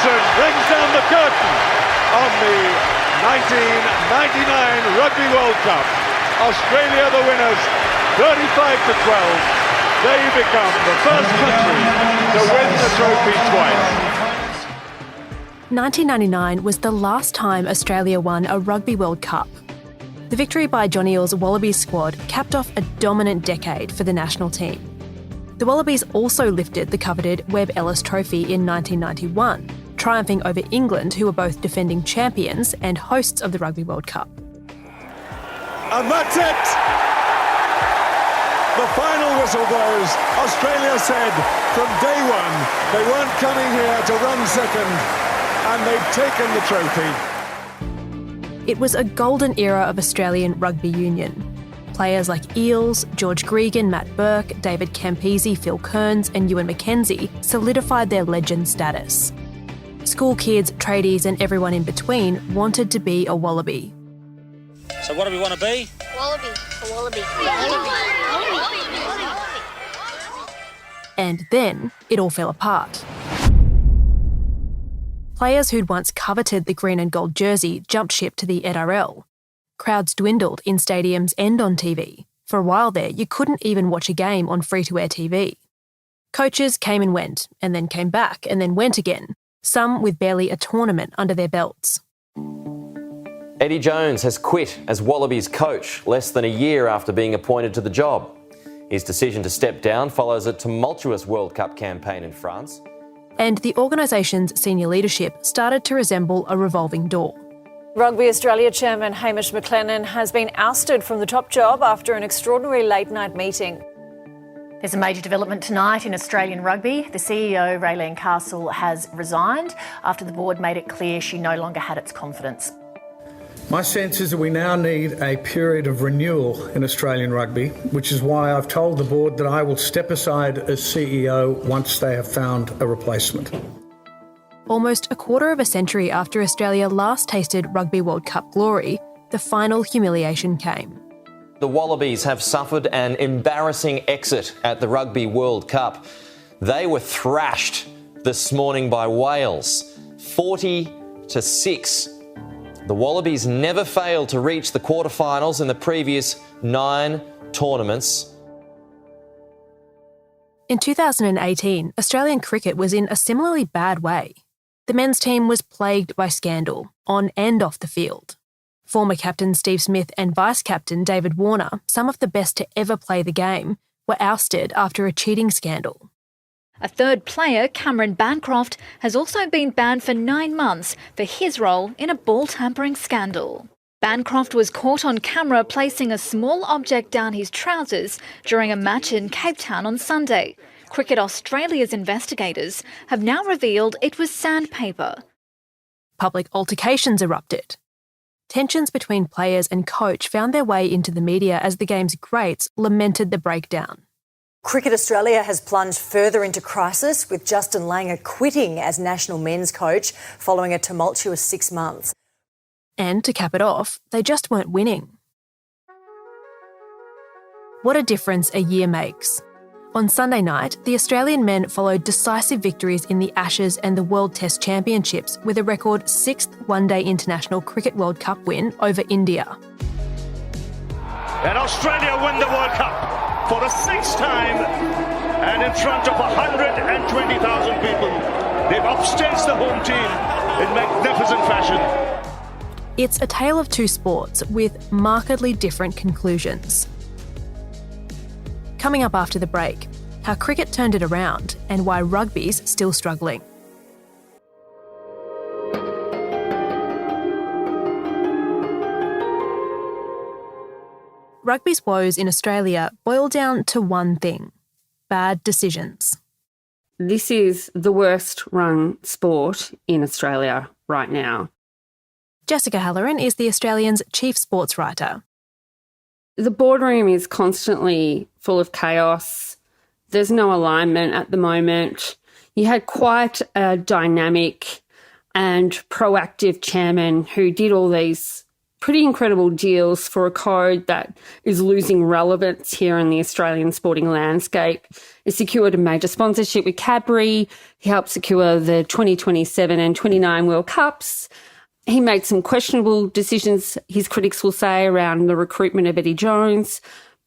curtain brings down the curtain on the 1999 Rugby World Cup. Australia the winners, 35-12. They become the first country to win the trophy twice. 1999 was the last time Australia won a Rugby World Cup. The victory by John Eales' Wallabies squad capped off a dominant decade for the national team. The Wallabies also lifted the coveted Webb Ellis Trophy in 1991, triumphing over England, who were both defending champions and hosts of the Rugby World Cup. And that's it! The final whistle blows. Australia said from day one they weren't coming here to run second, and they've taken the trophy. It was a golden era of Australian rugby union. Players like Eales, George Gregan, Matt Burke, David Campese, Phil Kearns and Ewan McKenzie solidified their legend status. School kids, tradies and everyone in between wanted to be a Wallaby. So what do we want to be? Wallaby. A Wallaby. And then it all fell apart. Players who'd once coveted the green and gold jersey jumped ship to the NRL. Crowds dwindled in stadiums and on TV. For a while there, you couldn't even watch a game on free-to-air TV. Coaches came and went, and then came back, and then went again, some with barely a tournament under their belts. Eddie Jones has quit as Wallabies coach less than a year after being appointed to the job. His decision to step down follows a tumultuous World Cup campaign in France. And the organisation's senior leadership started to resemble a revolving door. Rugby Australia chairman Hamish McLennan has been ousted from the top job after an extraordinary late-night meeting. There's a major development tonight in Australian rugby. The CEO, Raylene Castle, has resigned after the board made it clear she no longer had its confidence. My sense is that we now need a period of renewal in Australian rugby, which is why I've told the board that I will step aside as CEO once they have found a replacement. Almost a quarter of a century after Australia last tasted Rugby World Cup glory, the final humiliation came. The Wallabies have suffered an embarrassing exit at the Rugby World Cup. They were thrashed this morning by Wales, 40-6. The Wallabies never failed to reach the quarterfinals in the previous 9 tournaments. In 2018, Australian cricket was in a similarly bad way. The men's team was plagued by scandal, on and off the field. Former captain Steve Smith and vice-captain David Warner, some of the best to ever play the game, were ousted after a cheating scandal. A third player, Cameron Bancroft, has also been banned for 9 months for his role in a ball tampering scandal. Bancroft was caught on camera placing a small object down his trousers during a match in Cape Town on Sunday. Cricket Australia's investigators have now revealed it was sandpaper. Public altercations erupted. Tensions between players and coach found their way into the media as the game's greats lamented the breakdown. Cricket Australia has plunged further into crisis, with Justin Langer quitting as national men's coach following a tumultuous 6 months. And to cap it off, they just weren't winning. What a difference a year makes. On Sunday night, the Australian men followed decisive victories in the Ashes and the World Test Championships with a record 6th one-day international cricket World Cup win over India. And Australia win the World Cup for the 6th time, and in front of 120,000 people. They've upstaged the home team in magnificent fashion. It's a tale of two sports with markedly different conclusions. Coming up after the break, how cricket turned it around and why rugby's still struggling. Rugby's woes in Australia boil down to one thing: bad decisions. This is the worst run sport in Australia right now. Jessica Halloran is the Australian's chief sports writer. The boardroom is constantly full of chaos. There's no alignment at the moment. You had quite a dynamic and proactive chairman who did all these pretty incredible deals for a code that is losing relevance here in the Australian sporting landscape. He secured a major sponsorship with Cadbury. He helped secure the 2027 and 29 World Cups. He made some questionable decisions, his critics will say, around the recruitment of Eddie Jones.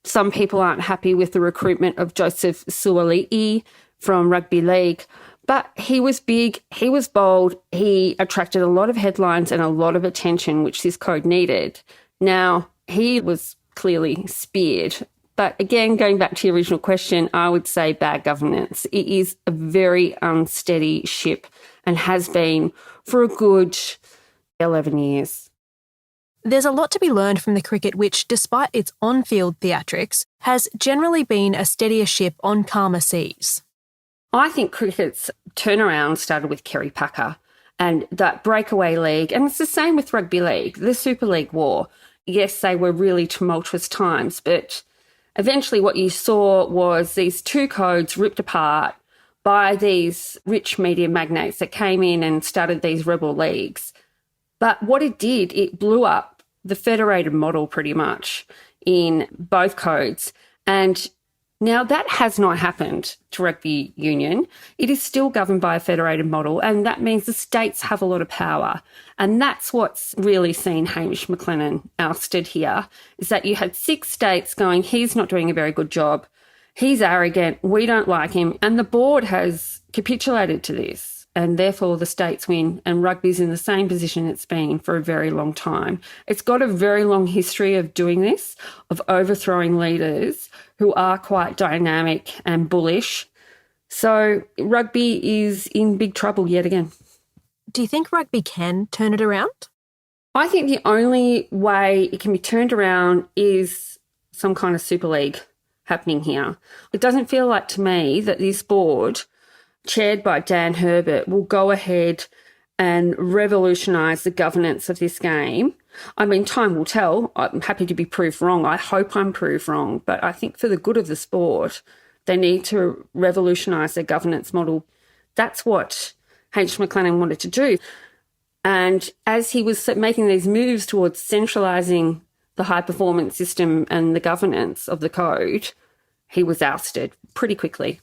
Some people aren't happy with the recruitment of Joseph Suaalii from Rugby League. But he was big, he was bold, he attracted a lot of headlines and a lot of attention, which this code needed. Now, he was clearly speared. But again, going back to your original question, I would say bad governance. It is a very unsteady ship and has been for a good 11 years. There's a lot to be learned from the cricket, which, despite its on-field theatrics, has generally been a steadier ship on calmer seas. I think cricket's turnaround started with Kerry Packer and that breakaway league, and it's the same with Rugby League, the Super League war. Yes, they were really tumultuous times, but eventually what you saw was these two codes ripped apart by these rich media magnates that came in and started these rebel leagues. But what it did, it blew up the federated model pretty much in both codes. And now that has not happened to Rugby Union. It is still governed by a federated model, and that means the states have a lot of power. And that's what's really seen Hamish McLennan ousted here, is that you had 6 states going, he's not doing a very good job, he's arrogant, we don't like him, and the board has capitulated to this. And therefore the states win, and rugby's in the same position it's been for a very long time. It's got a very long history of doing this, of overthrowing leaders who are quite dynamic and bullish. So rugby is in big trouble yet again. Do you think rugby can turn it around? I think the only way it can be turned around is some kind of Super League happening here. It doesn't feel like to me that this board, chaired by Dan Herbert, will go ahead and revolutionise the governance of this game. I mean, time will tell. I'm happy to be proved wrong. I hope I'm proved wrong. But I think for the good of the sport, they need to revolutionise their governance model. That's what Hamish McLennan wanted to do. And as he was making these moves towards centralising the high-performance system and the governance of the code, he was ousted pretty quickly.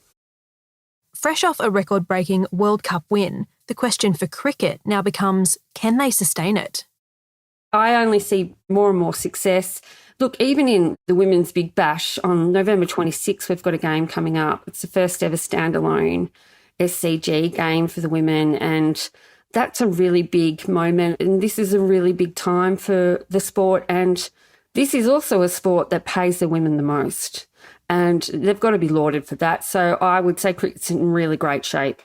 Fresh off a record-breaking World Cup win, the question for cricket now becomes, can they sustain it? I only see more and more success. Look, even in the Women's Big Bash on November 26th, we've got a game coming up. It's the first ever standalone SCG game for the women, and that's a really big moment. And this is a really big time for the sport, and this is also a sport that pays the women the most. And they've got to be lauded for that. So I would say cricket's in really great shape.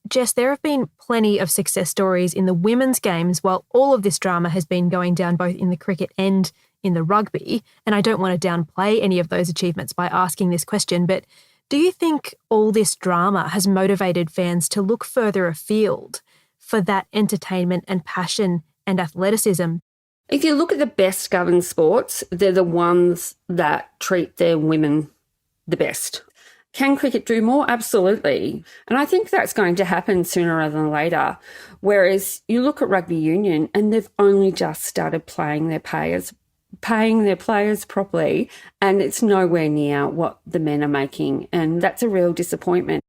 Jess, there have been plenty of success stories in the women's games while all of this drama has been going down both in the cricket and in the rugby. And I don't want to downplay any of those achievements by asking this question, but do you think all this drama has motivated fans to look further afield for that entertainment and passion and athleticism? If you look at the best governed sports, they're the ones that treat their women the best. Can cricket do more? Absolutely. And I think that's going to happen sooner rather than later. Whereas you look at Rugby Union and they've only just started paying their players properly, and it's nowhere near what the men are making. And that's a real disappointment.